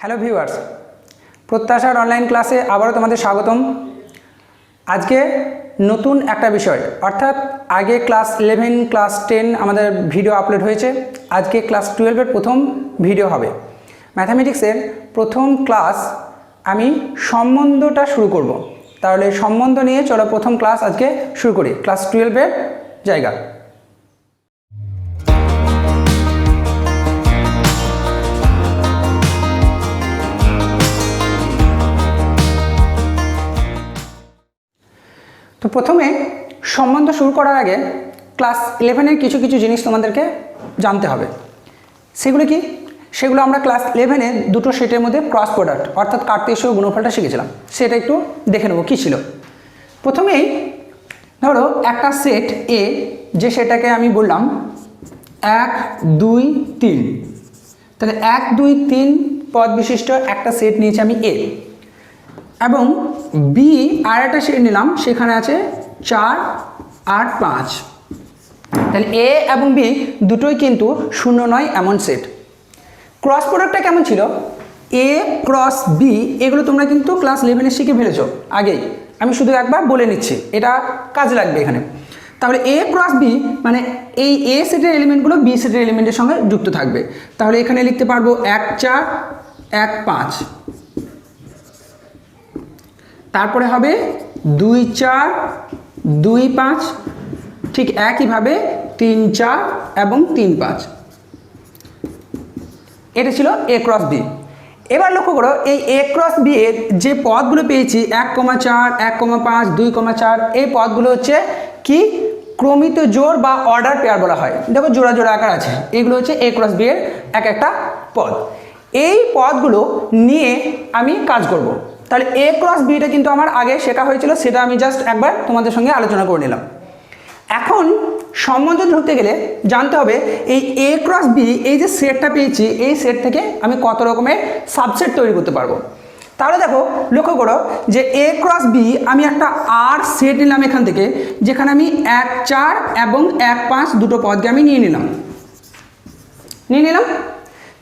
Hello viewers, প্রত্যাশার online ক্লাসে আবারও তোমাদের স্বাগতম। আজকে নতুন একটা বিষয়, অর্থাৎ আগে ক্লাস 11 ক্লাস 10 আমাদের ভিডিও আপলোড হয়েছে। আজকে ক্লাস 12-এর প্রথম ভিডিও হবে। ম্যাথামেটিক্সের প্রথম ক্লাস আমি সম্বন্ধটা শুরু করব। তাহলে সম্বন্ধ নিয়ে চলো প্রথম ক্লাস আজকে শুরু করি, ক্লাস 12-এর জায়গা। তো প্রথমে সম্বন্ধ শুরু করার আগে ক্লাস 11-এর কিছু কিছু জিনিস তোমাদেরকে জানতে হবে। সেগুলো কি? সেগুলো আমরা ক্লাস 11-এ দুটো সেটের মধ্যে ক্রস প্রোডাক্ট অর্থাৎ কার্তেশীয় গুণফলটা শিখেছিলাম। সেটা একটু দেখে নেব কী ছিল। প্রথমেই ধরো একটা সেট এ, যে সেটাকে আমি বললাম 1 2 3, তাহলে 1 2 3 পদ বিশিষ্ট একটা সেট নিয়েছি আমি এ, এবং বি আর একটা সেট নিলাম, সেখানে আছে 4 8 5। তাহলে এ এবং বি দুটোই কিন্তু 0 নয় এমন সেট। ক্রস প্রোডাক্টটা কেমন ছিল? এ ক্রস বি, এগুলো তোমরা কিন্তু ক্লাস 11-এ শিখে ফেলেছো আগেই, আমি শুধু একবার বলে নিচ্ছি, এটা কাজে লাগবে এখানে। তাহলে এ ক্রস বি মানে এই এ সেটের এলিমেন্টগুলো বি সেটের এলিমেন্টের সঙ্গে যুক্ত থাকবে। তাহলে এখানে লিখতে পারবো 1 4 1 5, তারপরে হবে 2 4 2 5, ঠিক একইভাবে 3 4 এবং 3 5। এটা ছিল এ ক্রস বি। এবার লক্ষ্য করো, এই এ ক্রস বি এর যে পদগুলো পেয়েছি 1 4 1 5 2 4, এই পদগুলো হচ্ছে কি ক্রমিত জোড় বা অর্ডার পেয়ার বলা হয়। দেখো জোড়া জোড়া আকার আছে, এগুলো হচ্ছে এ ক্রস বি এর এক একটা পদ। এই পদগুলো নিয়ে আমি কাজ করব। তাহলে এ ক্রস বিটা কিন্তু আমার আগে শেখা হয়েছিল, সেটা আমি জাস্ট একবার তোমাদের সঙ্গে আলোচনা করে নিলাম। এখন সম্বন্ধ ধরতে গেলে জানতে হবে এই এ ক্রস বি, এই যে সেটটা পেয়েছি, এই সেট থেকে আমি কত রকমের সাবসেট তৈরি করতে পারবো। তাহলে দেখো লক্ষ্য করো যে এ ক্রস বি আমি একটা আর সেট নিলাম এখান থেকে, যেখানে আমি 1 4 এবং 1 5 দুটো পদকে আমি নিয়ে নিলাম।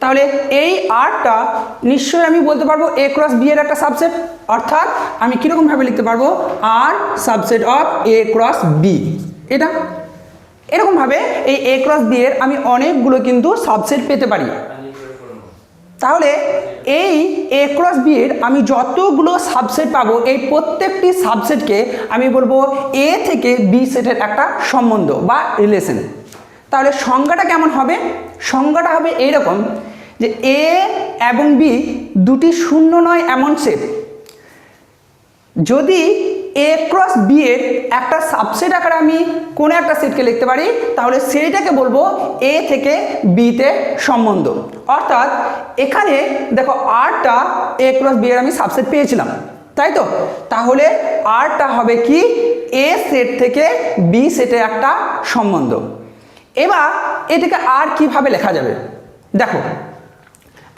তাহলে এই আরটা নিশ্চয়ই আমি বলতে পারবো এ ক্রস বি এর একটা সাবসেট, অর্থাৎ আমি কীরকমভাবে লিখতে পারবো আর subset of A cross B. এটা এরকমভাবে এই এ ক্রস বি এর আমি অনেকগুলো কিন্তু সাবসেট পেতে পারি। তাহলে এই এ ক্রস বি এর আমি যতগুলো সাবসেট পাবো, এই প্রত্যেকটি সাবসেটকে আমি বলবো এ থেকে বি সেটের একটা সম্বন্ধ বা রিলেশন। তাহলে সংজ্ঞাটা কেমন হবে? সংজ্ঞাটা হবে এইরকম যে এ এবং বি দুটি 0 নয় এমন সেট। যদি এ ক্রস বি এর একটা সাবসেট আকারে আমি কোনো একটা সেটকে লিখতে পারি, তাহলে সেইটাকে বলবো এ থেকে বিতে সম্বন্ধ। অর্থাৎ এখানে দেখো আরটা এ ক্রস বি এর আমি সাবসেট পেয়েছিলাম, তাই তো? তাহলে আরটা হবে কি এ সেট থেকে বি সেটে একটা সম্বন্ধ। এবার এটাকে আর কিভাবে লেখা যাবে? দেখো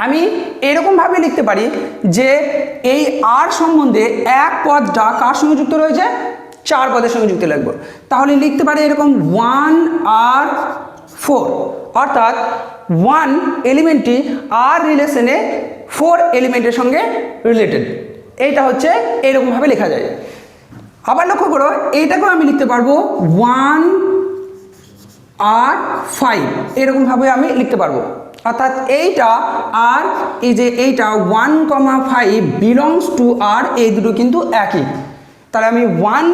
আমি এরকমভাবে লিখতে পারি যে এই আর সম্বন্ধে এক পদটা কার সঙ্গে যুক্ত রয়েছে? 4 পদের সঙ্গে যুক্ত লিখবো। তাহলে লিখতে পারি এরকম 1 আর 4, অর্থাৎ 1 এলিমেন্টটি আর রিলেশনে 4 এলিমেন্টের সঙ্গে রিলেটেড। এইটা হচ্ছে এরকমভাবে লেখা যায়। আবার লক্ষ্য করো, এইটাকেও আমি লিখতে পারবো 1 আর 5, এরকমভাবে আমি লিখতে পারবো। অর্থাৎ এইটা আর এই যে এইটা 1, 5 বিলংস টু আর, এই দুটো কিন্তু একই। তাহলে আমি 1,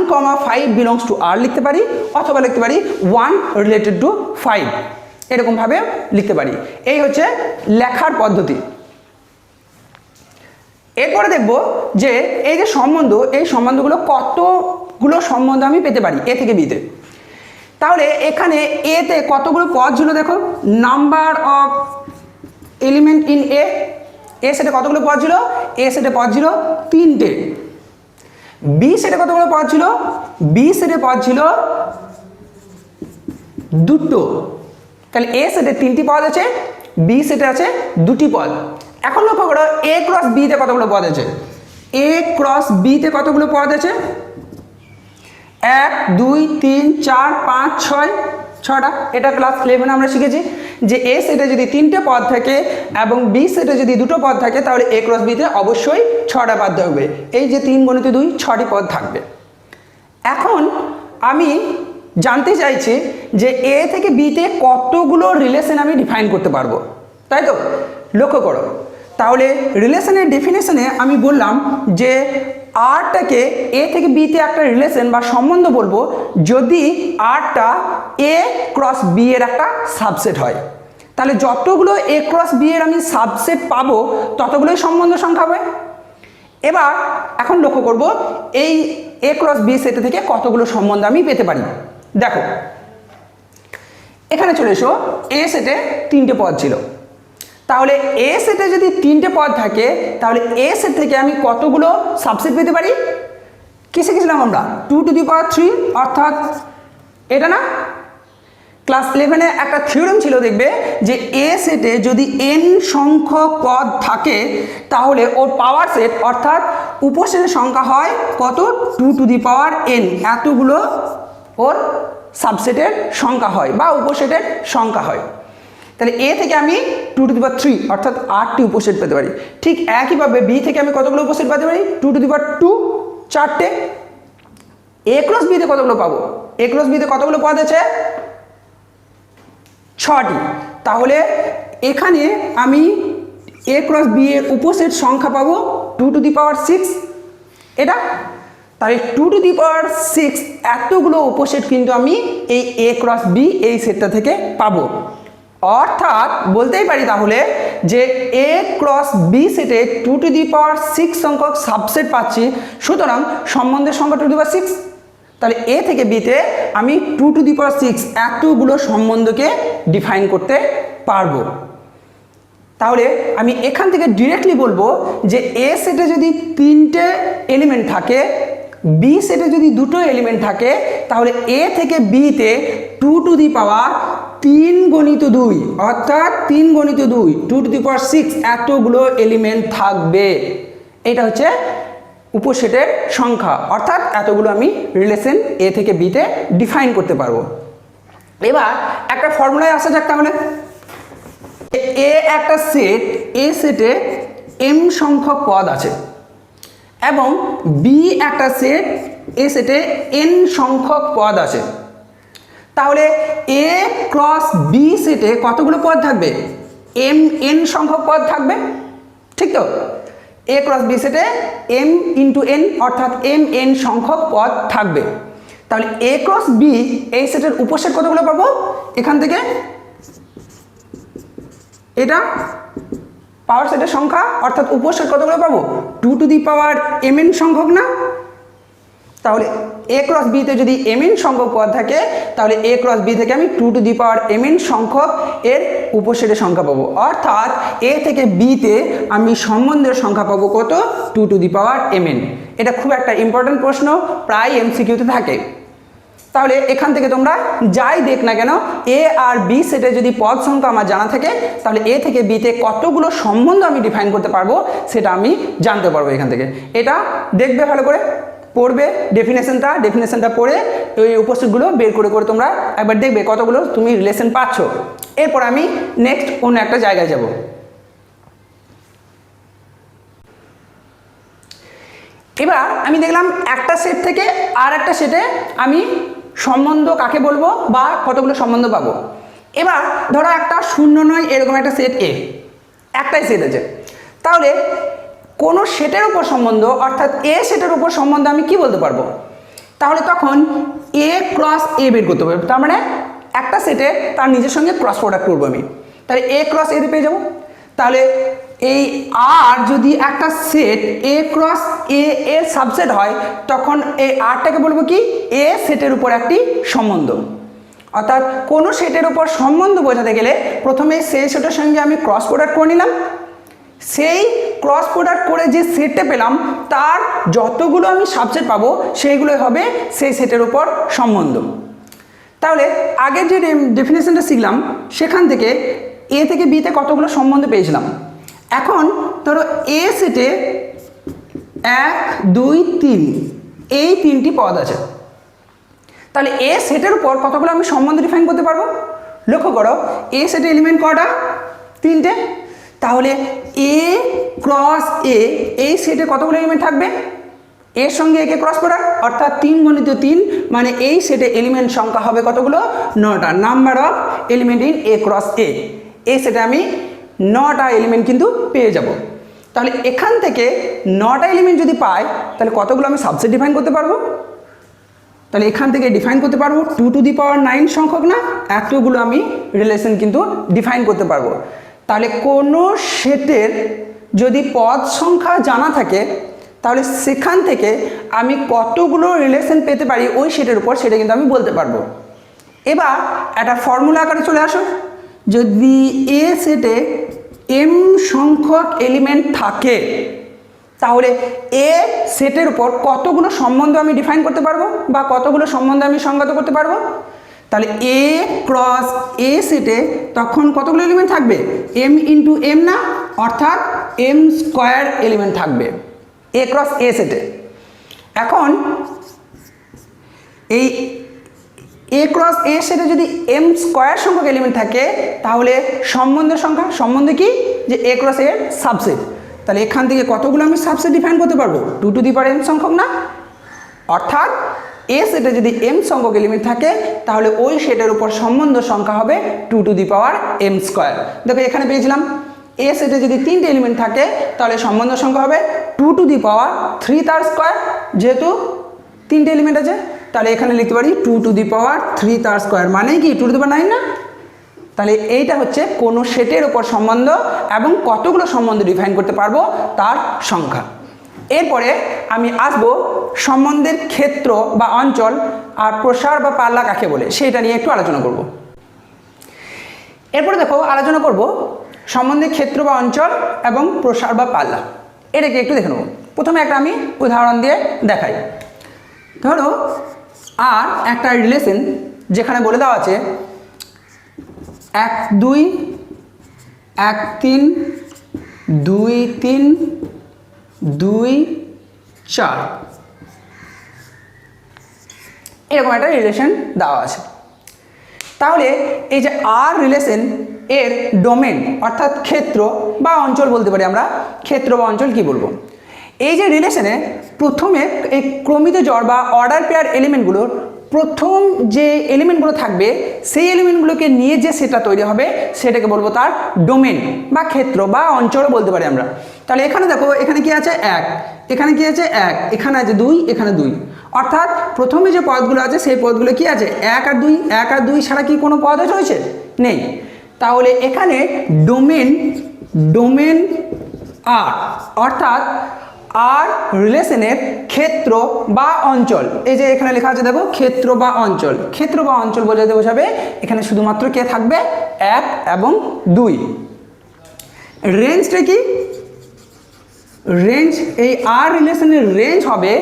5 বিলংস টু আর লিখতে পারি, অথবা লিখতে পারি 1 রিলেটেড টু 5, এরকমভাবে লিখতে পারি। এই হচ্ছে লেখার পদ্ধতি। এরপরে দেখব যে এই যে সম্বন্ধ, এই সম্বন্ধগুলো কতগুলো সম্বন্ধ আমি পেতে পারি এ থেকে বিতে। তাহলে এখানে এতে কতগুলো পদ ছিল দেখো, নাম্বার অফ এলিমেন্ট ইন এ সেটে কতগুলো পদ ছিল? এ সেটে পদ ছিল 3টে। বি সেটে কতগুলো পদ ছিল? বি সেটে পদ ছিল 2টো। তাহলে এ সেটে 3টি পদ আছে, বি সেটে আছে 2টি পদ। এখন লক্ষ্য করো এ ক্রস বিতে কতগুলো পদ আছে? এ ক্রস বিতে কতগুলো পদ আছে? 1 2 3 4 5 6, 6টা। এটা ক্লাস 11 আমরা শিখেছি যে এ সেটে যদি 3টে পদ থাকে এবং বি সেটে যদি 2টো পদ থাকে তাহলে এ ক্রস বিতে অবশ্যই 6টা পদ থাকবে। এই যে 3 গুণিত 2 6টি পদ থাকবে। এখন আমি জানতে চাইছি যে এ থেকে বিতে কতগুলো রিলেশন আমি ডিফাইন করতে পারবো, তাই তো? লক্ষ্য করো, তাহলে রিলেশনের ডেফিনেশনে আমি বললাম যে আরটাকে এ থেকে বিতে একটা রিলেশন বা সম্বন্ধ বলবো যদি আরটা এ ক্রস বি এর একটা সাবসেট হয়। তাহলে যতগুলো এ ক্রস বি এর আমি সাবসেট পাবো ততগুলোই সম্বন্ধ সংখ্যা হবে। এবার এখন লক্ষ্য করব এই এ ক্রস বি সেট থেকে কতগুলো সম্বন্ধ আমি পেতে পারি। দেখো এখানে চলে এসো, এ সেটে 3টে পদ ছিল, তাহলে এ সেটে যদি 3টে পদ থাকে তাহলে এ সেট থেকে আমি কতগুলো সাবসেট পেতে পারি? কি শিখেছিলাম আমরা? 2 টু দি পাওয়ার 3, অর্থাৎ এটা না, ক্লাস 11-এ একটা থিওরেম ছিল, দেখবে যে এ সেটে যদি n সংখ্যক পদ থাকে তাহলে ওর পাওয়ার সেট অর্থাৎ উপসেটের সংখ্যা হয় কত? 2 টু দি পাওয়ার n, এতগুলো ওর সাবসেটের সংখ্যা হয় বা উপসেটের সংখ্যা হয়। তাহলে এ থেকে আমি 2 টু দি পাওয়ার 3 অর্থাৎ 8টি উপসেট পেতে পারি। ঠিক একইভাবে বি থেকে আমি কতগুলো উপসেট পেতে পারি? 2 to the power 2, 4টে। A cross বিতে কতগুলো পাবো? এ ক্রস বিতে কতগুলো পদ আছে? 6টি। তাহলে এখানে আমি এ ক্রস বি এর উপসেট সংখ্যা পাবো 2 টু দি পাওয়ার 6, এটা। তাহলে 2 টু দি পাওয়ার 6 এতগুলো উপসেট কিন্তু আমি এই এ ক্রস বি এই সেটটা থেকে পাবো। অর্থাৎ বলতেই পারি তাহলে যে এ ক্রস বি সেটে 2 টু দি পাওয়ার 6 সংখ্যক সাবসেট পাচ্ছি, সুতরাং সম্বন্ধের সংখ্যা 2 টু দি পাওয়ার 6। তাহলে এ থেকে বিতে আমি 2 টু দি পাওয়ার 6 এতগুলো সম্বন্ধকে ডিফাইন করতে পারবো। তাহলে আমি এখান থেকে ডিরেক্টলি বলবো যে এ সেটে যদি 3টে এলিমেন্ট থাকে, বি সেটে যদি 2টো এলিমেন্ট থাকে, তাহলে এ থেকে বিতে 2 টু দি পাওয়ার 3 গুণিত 2 অর্থাৎ 3 গুণিত 2 2 টু দি পাওয়ার 6 এতগুলো এলিমেন্ট থাকবে। এটা হচ্ছে উপসেটের সংখ্যা, অর্থাৎ এতগুলো আমি রিলেশন এ থেকে বিতে ডিফাইন করতে পারবো। এবার একটা ফর্মুলায় আসা যাক। তাহলে এ একটা সেট, এ সেটে m সংখ্যক পদ আছে এবং বি একটা সেট, এ সেটে n সংখ্যক পদ আছে। তাহলে এ ক্রস বি সেটে কতগুলো পদ থাকবে? n সংখ্যক পদ থাকবে, ঠিক তো? এ ক্রস বি সেটে m ইন্টু n অর্থাৎ n সংখ্যক পদ থাকবে। তাহলে এ ক্রস বি এই সেটের উপসেট কতগুলো পাবো? এখান থেকে এটা পাওয়ার সেটের সংখ্যা অর্থাৎ উপসেট কতগুলো পাবো? 2 টু দি পাওয়ার mn সংখ্যক না? তাহলে এ ক্রস বিতে যদি mn সংখ্যক পদ থাকে তাহলে এ ক্রস বি থেকে আমি 2 টু দি পাওয়ার mn সংখ্যক এর উপসেটের সংখ্যা পাবো। অর্থাৎ এ থেকে বিতে আমি সম্বন্ধের সংখ্যা পাবো কত? 2 টু দি পাওয়ার mn। এটা খুব একটা ইম্পর্টেন্ট প্রশ্ন, প্রায় এমসিকিউতে থাকে। তাহলে এখান থেকে তোমরা যাই দেখ না কেন, এ আর বি সেটে যদি পদ সংখ্যা আমার জানা থাকে তাহলে এ থেকে বিতে কতগুলো সম্বন্ধ আমি ডিফাইন করতে পারবো সেটা আমি জানতে পারবো এখান থেকে। এটা দেখবে, ভালো করে পড়বে ডেফিনেশনটা পড়ে ওই উপসেটগুলো বের করে করে তোমরা একবার দেখবে কতগুলো তুমি রিলেশন পাচ্ছ। এরপর আমি নেক্সট অন্য একটা জায়গায় যাব। এবার আমি দেখলাম একটা সেট থেকে আর একটা সেটে আমি সম্বন্ধ কাকে বলবো বা কতগুলো সম্বন্ধ পাবো। এবার ধরো একটা 0 নয় এরকম একটা সেট এ, একটাই সেট আছে। তাহলে কোনো সেটের উপর সম্বন্ধ অর্থাৎ এ সেটের উপর সম্বন্ধ আমি কি বলতে পারবো? তাহলে তখন এ ক্রস এ বের করতে পারবো। তার মানে একটা সেটে তার নিজের সঙ্গে ক্রস প্রোডাক্ট করবো আমি, তাহলে এ ক্রস এ পেয়ে যাবো। তাহলে এই আর যদি একটা সেট এ ক্রস এ এর সাবসেট হয় তখন এই আরটাকে বলবো কি? এ সেটের উপর একটি সম্বন্ধ। অর্থাৎ কোনো সেটের উপর সম্বন্ধ বোঝাতে গেলে প্রথমে সেই সেটের সঙ্গে আমি ক্রস প্রোডাক্ট করে নিলাম, সেই ক্রস প্রোডাক্ট করে যে সেটটা পেলাম তার যতগুলো আমি সাবসেট পাবো সেইগুলোই হবে সেই সেটের উপর সম্বন্ধ। তাহলে আগের যে ডেফিনেশনটা শিখলাম সেখান থেকে এ থেকে বিতে কতগুলো সম্বন্ধ পেয়েছিলাম। এখন ধরো এ সেটে 1 2 3 এই 3টি পদ আছে। তাহলে এ সেটের উপর কতগুলো আমি সম্বন্ধ ডিফাইন করতে পারবো? লক্ষ্য করো এ সেটে এলিমেন্ট কটা? 3টে। তাহলে এ ক্রস এ এই সেটে কতগুলো এলিমেন্ট থাকবে? এর সঙ্গে একে ক্রস প্রোডাক্ট অর্থাৎ 3 গুণিত 3 মানে এই সেটে এলিমেন্ট সংখ্যা হবে কতগুলো? 9টা। Number of element in A cross A, এই সেটে আমি 9টা এলিমেন্ট কিন্তু পেয়ে যাব। তাহলে এখান থেকে 9টা এলিমেন্ট যদি পাই তাহলে কতগুলো আমি সাবসেট ডিফাইন করতে পারবো? তাহলে এখান থেকে ডিফাইন করতে পারবো 2 টু দি পাওয়ার 9 সংখ্যক না, এতগুলো আমি রিলেশন কিন্তু ডিফাইন করতে পারবো। তাহলে কোনো সেটের যদি পদ সংখ্যা জানা থাকে তাহলে সেখান থেকে আমি কতগুলো রিলেশন পেতে পারি ওই সেটের উপর, সেটা কিন্তু আমি বলতে পারবো। এবার একটা ফর্মুলা আকারে চলে আসো। যদি এ সেটে m সংখ্যক এলিমেন্ট থাকে তাহলে এ সেটের উপর কতগুলো সম্বন্ধ আমি ডিফাইন করতে পারবো বা কতগুলো সম্বন্ধ আমি সংজ্ঞাত করতে পারবো? তাহলে এ ক্রস এ সেটে তখন কতগুলো এলিমেন্ট থাকবে? m ইন্টু m না, অর্থাৎ m স্কোয়ার এলিমেন্ট থাকবে এ ক্রস এ সেটে। এখন এই এ ক্রস এ সেটে যদি m স্কোয়ার সংখ্যক এলিমেন্ট থাকে তাহলে সম্বন্ধের সংখ্যা, সম্বন্ধে কি? যে এ ক্রস এর সাবসেট। তাহলে এখান থেকে কতগুলো আমি সাবসেট ডিফাইন করতে পারবো? 2 টু দি পাওয়ার m সংখ্যক না, অর্থাৎ এ সেটে যদি m সংখ্যক এলিমেন্ট থাকে তাহলে ওই সেটের উপর সম্বন্ধ সংখ্যা হবে 2 to the power m square. দেখো এখানে পেয়েছিলাম এ সেটে যদি 3টে এলিমেন্ট থাকে তাহলে সম্বন্ধ সংখ্যা হবে 2 টু দি পাওয়ার 3 তার স্কোয়ার, যেহেতু 3টে এলিমেন্ট আছে। তাহলে এখানে লিখতে পারি 2 টু দি পাওয়ার 3 তার স্কোয়ার, মানে কি 2 টু দি পাওয়ার 9 না? তাহলে এইটা হচ্ছে কোনো সেটের ওপর সম্বন্ধ এবং কতগুলো সম্বন্ধ ডিফাইন করতে পারবো তার সংখ্যা। এরপরে আমি আসবো সম্বন্ধের ক্ষেত্র বা অঞ্চল আর প্রসার বা পাল্লা কাকে বলে সেটা নিয়ে একটু আলোচনা করব। এরপরে দেখো আলোচনা করব সম্বন্ধের ক্ষেত্র বা অঞ্চল এবং প্রসার বা পাল্লা, এটাকে একটু দেখে নেব। প্রথমে একটা আমি উদাহরণ দিয়ে দেখাই। ধরো আর একটা রিলেশন যেখানে বলে দেওয়া আছে 1 2 1 3 2 3 2 4 এরকম একটা রিলেশন দেওয়া আছে। তাহলে এই যে আর রিলেশন এর ডোমেন অর্থাৎ ক্ষেত্র বা অঞ্চল বলতে পারি আমরা, ক্ষেত্র বা অঞ্চল কি বলবো? এই যে রিলেশনে প্রথমে এই ক্রমিত জড় বা অর্ডার পেয়ার এলিমেন্টগুলোর প্রথম যে এলিমেন্টগুলো থাকবে সেই এলিমেন্টগুলোকে নিয়ে যে সেটা তৈরি হবে সেটাকে বলবো তার ডোমেন বা ক্ষেত্র বা অঞ্চল বলতে পারি আমরা। তাহলে এখানে দেখো এখানে কি আছে 1, এখানে কি আছে 1, এখানে আছে 2, এখানে 2, অর্থাৎ প্রথমে যে পদগুলো আছে সেই পদগুলো কি আছে 1 আর 2, 1 আর 2 ছাড়া কি কোনো পদ রয়েছে? নেই। তাহলে এখানে ডোমেন আর অর্থাৎ আর রিলেশনের ক্ষেত্র বা অঞ্চল, এই যে এখানে লেখা আছে দেখো ক্ষেত্র বা অঞ্চল, ক্ষেত্র বা অঞ্চল বোঝাতে বোঝাবে এখানে শুধুমাত্র কে থাকবে 1 এবং 2। রেঞ্জটা কি? রেঞ্জ এই আর রিলেশনের রেঞ্জ হবে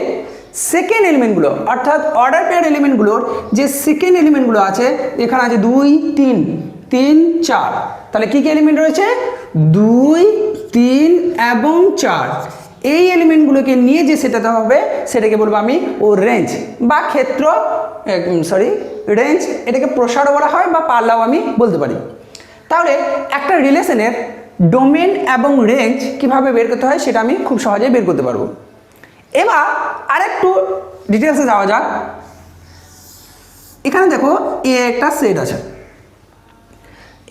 সেকেন্ড এলিমেন্টগুলো অর্থাৎ অর্ডার পেয়ার এলিমেন্টগুলোর যে সেকেন্ড এলিমেন্টগুলো আছে, এখানে আছে 2 3 3 4, তাহলে কি কি এলিমেন্ট রয়েছে? 2 3 এবং 4, এই এলিমেন্টগুলোকে নিয়ে যে সেটাতে হবে সেটাকে বলবো আমি ও রেঞ্জ বা ক্ষেত্র, রেঞ্জ, এটাকে প্রসারও বলা হয় বা পাল্লাও আমি বলতে পারি। তাহলে একটা রিলেশনের ডোমেন এবং রেঞ্জ কিভাবে বের করতে হয় সেটা আমি খুব সহজেই বের করতে পারবো। এবার আরেকটু ডিটেলসে যাওয়া যাক। এখানে দেখো এ একটা সেট আছে,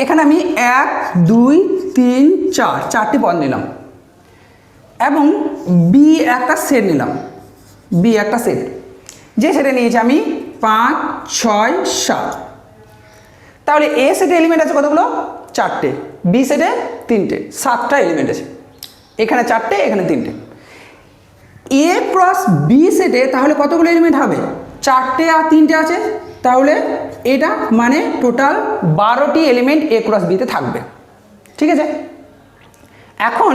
এখানে আমি 1 2 3 4 চারটি পদ নিলাম এবং বি একটা সেট নিলাম, বি একটা সেট, যে সেটে নিয়েছি আমি 5 6 7। তাহলে এ সেটে এলিমেন্ট আছে কতগুলো? 4টে, বি সেটে 3টে, 7টা এলিমেন্ট আছে, এখানে 4টে এখানে 3টে। এ ক্রস বি সেটে তাহলে কতগুলো এলিমেন্ট হবে? 4টে আর 3টে আছে, তাহলে এটা মানে টোটাল 12টি এলিমেন্ট এ ক্রস বিতে থাকবে। ঠিক আছে, এখন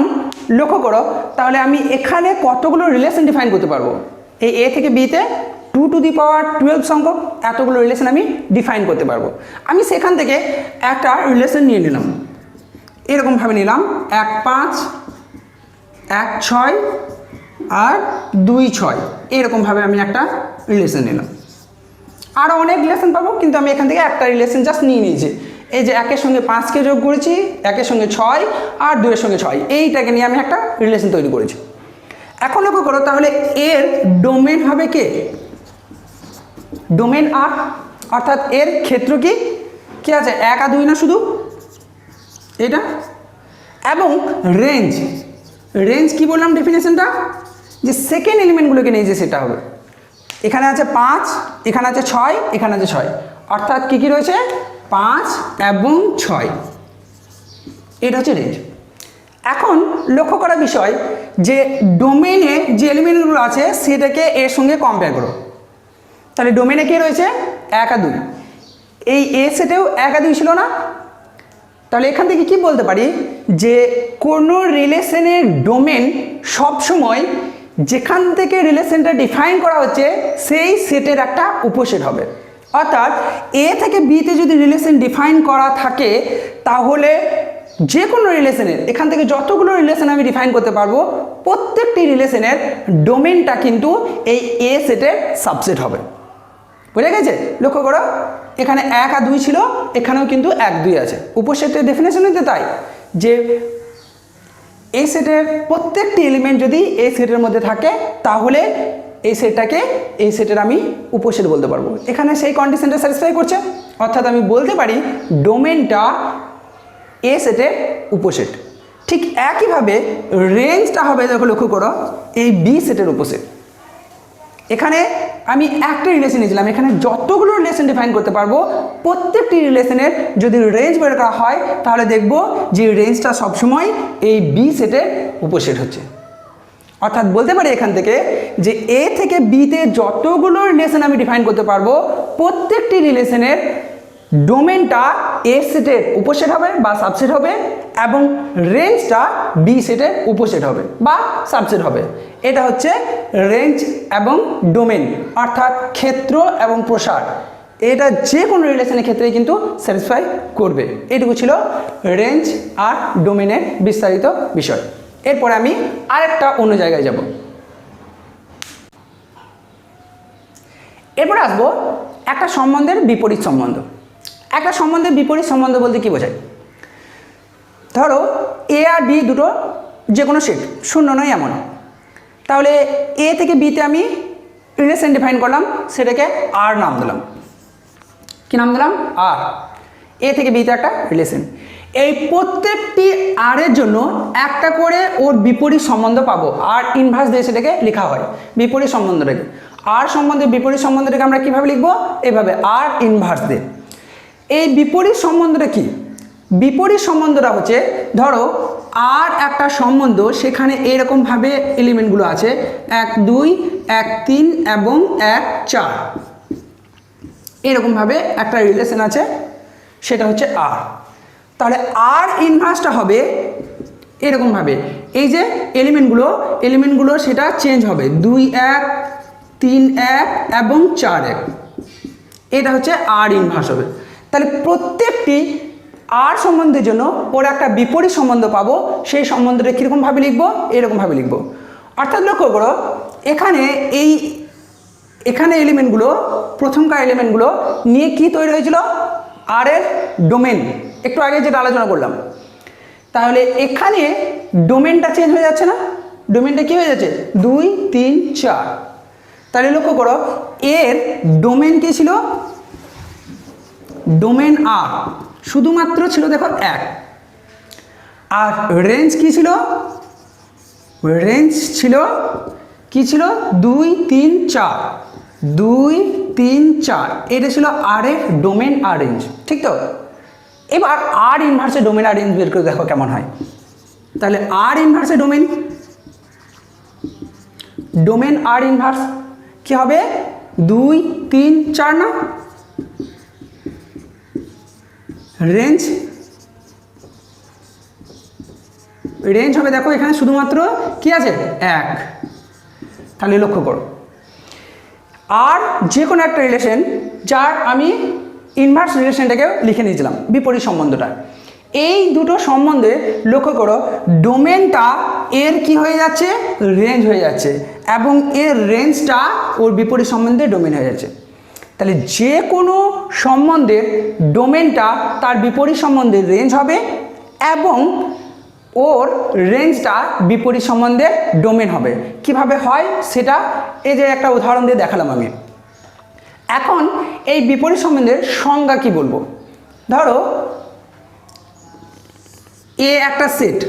লক্ষ্য করো তাহলে আমি এখানে কতগুলো রিলেশন ডিফাইন করতে পারবো? এই এ থেকে বিতে 2 টু দি পাওয়ার 12 সংখ্যক এতগুলো রিলেশন আমি ডিফাইন করতে পারবো। আমি সেখান থেকে একটা রিলেশন নিয়ে নিলাম, এরকমভাবে নিলাম 1 5 1 6 আর 2 6, এরকমভাবে আমি একটা রিলেশন নিলাম। আরও অনেক রিলেশন পাবো কিন্তু আমি এখান থেকে একটা রিলেশন জাস্ট নিয়ে নিয়েছি। এই যে 1 এর সঙ্গে 5কে যোগ করেছি, 1 এর সঙ্গে 6 আর 2 এর সঙ্গে 6, এইটাকে নিয়ে আমি একটা রিলেশন তৈরি করেছি। এখন লক্ষ্য করো, তাহলে এর ডোমেন হবে কে? ডোমেন আর, অর্থাৎ এর ক্ষেত্র কি আছে? 1 আর 2 না শুধু এটা, এবং রেঞ্জ কি বললাম ডেফিনেশনটা? যে সেকেন্ড এলিমেন্টগুলোকে নিয়ে যে সেটা হবে। এখানে আছে 5, এখানে আছে 6, এখানে আছে 6, অর্থাৎ কি রয়েছে? 5 এবং 6, এটা হচ্ছে রেঞ্জ। এখন লক্ষ্য করার বিষয় যে ডোমেনে যে এলিমেন্টগুলো আছে সেটাকে এর সঙ্গে কম্পেয়ার করো। তাহলে ডোমেনে কে রয়েছে? 1 আর 2, এই এ সেটেও 1 আর 2 ছিল না? তাহলে এখান থেকে কি বলতে পারি যে কোনো রিলেশনের ডোমেন সবসময় যেখান থেকে রিলেশনটা ডিফাইন করা হচ্ছে সেই সেটের একটা উপসেট হবে। অর্থাৎ এ থেকে বিতে যদি রিলেশন ডিফাইন করা থাকে তাহলে যে কোনো রিলেশনের এখান থেকে যতগুলো রিলেশন আমি ডিফাইন করতে পারবো প্রত্যেকটি রিলেশনের ডোমেনটা কিন্তু এই এ সেটের সাবসেট হবে। বুঝে গেছে? লক্ষ্য করো, এখানে 1 আর 2 ছিল, এখানেও কিন্তু 1 2 আছে। উপসেটের ডেফিনেশন হতে তাই যে এই সেটের প্রত্যেকটি এলিমেন্ট যদি এই সেটের মধ্যে থাকে তাহলে এই সেটটাকে এই সেটের আমি উপসেট বলতে পারবো। এখানে সেই কন্ডিশনটা স্যাটিসফাই করছে, অর্থাৎ আমি বলতে পারি ডোমেনটা এ সেটের উপসেট। ঠিক একইভাবে রেঞ্জটা হবে, দেখো লক্ষ্য করো, এই বি সেটের উপসেট। এখানে আমি একটা রিলেশন নিয়েছিলাম, এখানে যতগুলো রিলেশন ডিফাইন করতে পারবো প্রত্যেকটি রিলেশনের যদি রেঞ্জ বের করা হয় তাহলে দেখব যে রেঞ্জটা সবসময় এই বি সেটের উপসেট হচ্ছে। অর্থাৎ বলতে পারি এখান থেকে যে এ থেকে বিতে যতগুলো রিলেশন আমি ডিফাইন করতে পারবো প্রত্যেকটি রিলেশনের ডোমেনটা এ সেটের উপসেট হবে বা সাবসেট হবে, এবং রেঞ্জটা বি সেটের উপসেট হবে বা সাবসেট হবে। এটা হচ্ছে রেঞ্জ এবং ডোমেন, অর্থাৎ ক্ষেত্র এবং প্রসার। এটা যে কোনো রিলেশনের ক্ষেত্রেই কিন্তু স্যাটিসফাই করবে। এটুকু ছিল রেঞ্জ আর ডোমেনের বিস্তারিত বিষয়। এরপরে আমি আরেকটা অন্য জায়গায় যাব। এরপরে আসবো একটা সম্বন্ধের বিপরীত সম্বন্ধ। একটা সম্বন্ধের বিপরীত সম্বন্ধ বলতে কি বোঝায়? ধরো এ আর বি দুটো যে কোনো সেট, শূন্য নয় এমন। তাহলে এ থেকে বিতে আমি রিলেশন ডিফাইন করলাম, সেটাকে আর নাম দিলাম। কি নাম দিলাম? আর। এ থেকে বিতে একটা রিলেশন। এই প্রত্যেকটি আর এর জন্য একটা করে ওর বিপরীত সম্বন্ধ পাবো, আর ইনভার্স দিয়ে সেটাকে লেখা হয় বিপরীত সম্বন্ধটাকে। আর সম্বন্ধে বিপরীত সম্বন্ধটাকে আমরা কিভাবে লিখবো? এভাবে, আর ইনভার্স দিয়ে। এই বিপরীত সম্বন্ধটা কি? বিপরীত সম্বন্ধটা হচ্ছে, ধরো আর একটা সম্বন্ধ, সেখানে এরকমভাবে এলিমেন্টগুলো আছে 1 2 1 3 এবং 1 4, এরকমভাবে একটা রিলেশন আছে, সেটা হচ্ছে আর। তাহলে আর ইনভার্সটা হবে এরকমভাবে, এই যে এলিমেন্টগুলো সেটা চেঞ্জ হবে 2 1 3 1 এবং 4 1, এটা হচ্ছে আর ইনভার্স হবে। তাহলে প্রত্যেকটি আর সম্বন্ধের জন্য ওর একটা বিপরীত সম্বন্ধ পাবো, সেই সম্বন্ধটা কীরকমভাবে লিখবো? এরকমভাবে লিখবো। অর্থাৎ লক্ষ্য করো, এখানে এলিমেন্টগুলো, প্রথমকার এলিমেন্টগুলো নিয়ে কি তৈরি হয়েছিল? আর এর ডোমেন, একটু আগে যেটা আলোচনা করলাম। তাহলে এখানে ডোমেনটা চেঞ্জ হয়ে যাচ্ছে না? ডোমেনটা কি হয়ে যাচ্ছে? 2 3 4। তাহলে লক্ষ্য করো, এর ডোমেন কি ছিল? ডোমেন আর শুধুমাত্র ছিল দেখো 1, আর রেঞ্জ কি ছিল? রেঞ্জ ছিল কি ছিল? 2 3 4 2 3 4, এটা ছিল আর এর ডোমেন আর রেঞ্জ, ঠিক তো? এবার আর ইনভার্সের ডোমেন আর রেঞ্জ বের করে দেখো কেমন হয়। তাহলে আর ইনভার্সের ডোমেন আর ইনভার্স কি হবে? 2 3 4 না? রেঞ্জ হবে দেখো এখানে শুধুমাত্র কি আছে? 1। তাহলে লক্ষ্য করো, আর যে কোনো একটা রিলেশন যার আমি ইনভার্স রিলেশনটাকে লিখে নিয়েছিলাম, বিপরীত সম্বন্ধটা, এই দুটো সম্বন্ধে লক্ষ্য করো ডোমেনটা এর কি হয়ে যাচ্ছে? রেঞ্জ হয়ে যাচ্ছে, এবং এর রেঞ্জটা ওর বিপরীত সম্বন্ধে ডোমেন হয়ে যাচ্ছে। তাহলে যে কোনো সম্বন্ধের ডোমেনটা তার বিপরীত সম্বন্ধের রেঞ্জ হবে এবং ওর রেঞ্জটা বিপরীত সম্বন্ধের ডোমেন হবে। কিভাবে হয় সেটা এই যে একটা উদাহরণ দিয়ে দেখালাম আমি। এখন এই বিপরীত সম্বন্ধের সংজ্ঞা কি বলবো, ধরো এ একটা সেট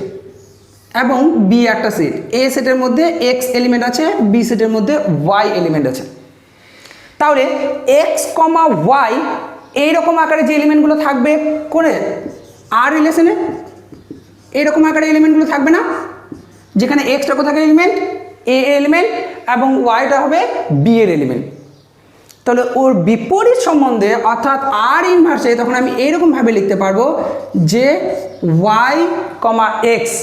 এবং বি একটা সেট, এ সেটের মধ্যে এক্স এলিমেন্ট আছে, বি সেটের মধ্যে ওয়াই এলিমেন্ট আছে। তাহলে এক্স কমা ওয়াই এইরকম আকারে যে এলিমেন্টগুলো থাকবে করে আর রিলেশনে এইরকম আকারে এলিমেন্টগুলো থাকবে না, যেখানে এক্সটা কোথাকার এলিমেন্ট, এ এলিমেন্ট এবং ওয়াইটা হবে বি এর এলিমেন্ট। তাহলে ওর বিপরীত সম্বন্ধে অর্থাৎ আর ইনভার্সে তখন আমি এইরকমভাবে লিখতে পারবো যে ওয়াই কমা এক্স,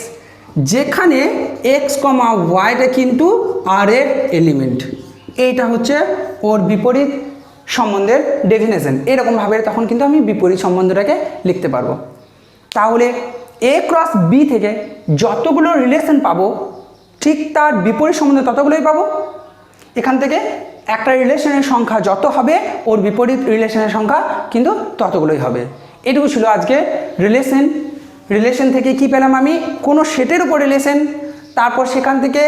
যেখানে এক্স কমা ওয়াইটা কিন্তু আর এর এলিমেন্ট। এইটা হচ্ছে ওর বিপরীত সম্বন্ধের ডেফিনেশন। এরকমভাবে তখন কিন্তু আমি বিপরীত সম্বন্ধটাকে লিখতে পারবো। তাহলে এ ক্রস বি থেকে যতগুলো রিলেশন পাবো ঠিক তার বিপরীত সম্বন্ধে ততগুলোই পাবো। এখান থেকে একটা রিলেশনের সংখ্যা যত হবে ওর বিপরীত রিলেশনের সংখ্যা কিন্তু ততগুলোই হবে। এটুকু ছিল আজকে রিলেশন। রিলেশন থেকে কি পেলাম আমি, কোনো সেটের উপর রিলেশন, তারপর সেখান থেকে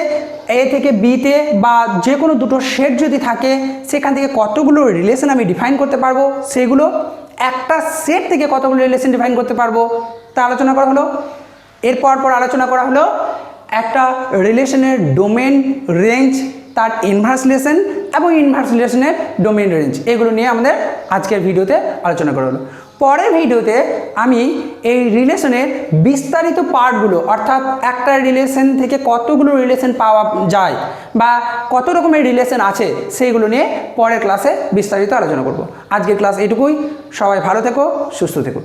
এ থেকে বিতে বা যে কোনো দুটো সেট যদি থাকে সেখান থেকে কতগুলো রিলেশন আমি ডিফাইন করতে পারবো, সেগুলো একটা সেট থেকে কতগুলো রিলেশন ডিফাইন করতে পারবো তা আলোচনা করা হলো। এরপর আলোচনা করা হলো একটা রিলেশনের ডোমেন, রেঞ্জ, তার ইনভার্স রিলেশন এবং ইনভার্স রিলেশনের ডোমেন, রেঞ্জ, এগুলো নিয়ে আমাদের আজকের ভিডিওতে আলোচনা করা হলো। পরের ভিডিওতে আমি এই রিলেশনের বিস্তারিত পার্টগুলো অর্থাৎ একটা রিলেশন থেকে কতগুলো রিলেশন পাওয়া যায় বা কত রকমের রিলেশন আছে সেইগুলো নিয়ে পরের ক্লাসে বিস্তারিত আলোচনা করব। আজকের ক্লাস এটুকুই। সবাই ভালো থেকো, সুস্থ থেকো।